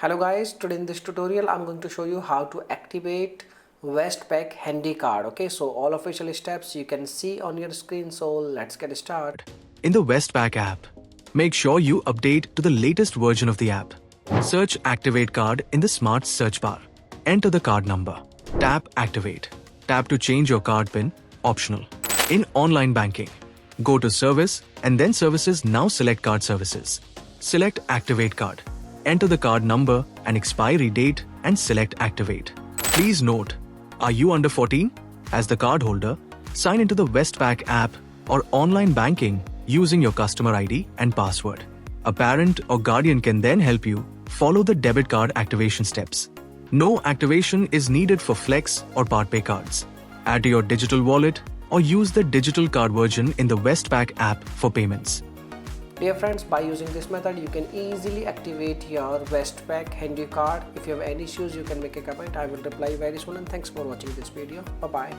Hello guys, today in this tutorial I'm going to show you how to activate Westpac handy card. Okay, so all official steps you can see on your screen, so let's get started. In the Westpac app, make sure you update to the latest version of the app. Search Activate Card in the Smart search bar. Enter the card number. Tap Activate. Tap to change your card PIN, optional. In online banking, go to Service and then Services. Now select Card Services. Select Activate Card. Enter the card number and expiry date and select Activate. Please note, are you under 14? As the cardholder, sign into the Westpac app or online banking using your customer ID and password. A parent or guardian can then help you follow the debit card activation steps. No activation is needed for Flex or PartPay cards. Add to your digital wallet or use the digital card version in the Westpac app for payments. Dear friends, by using this method you can easily activate your Westpac handy card. If you have any issues you can make a comment. I will reply very soon, and thanks for watching this video. Bye bye.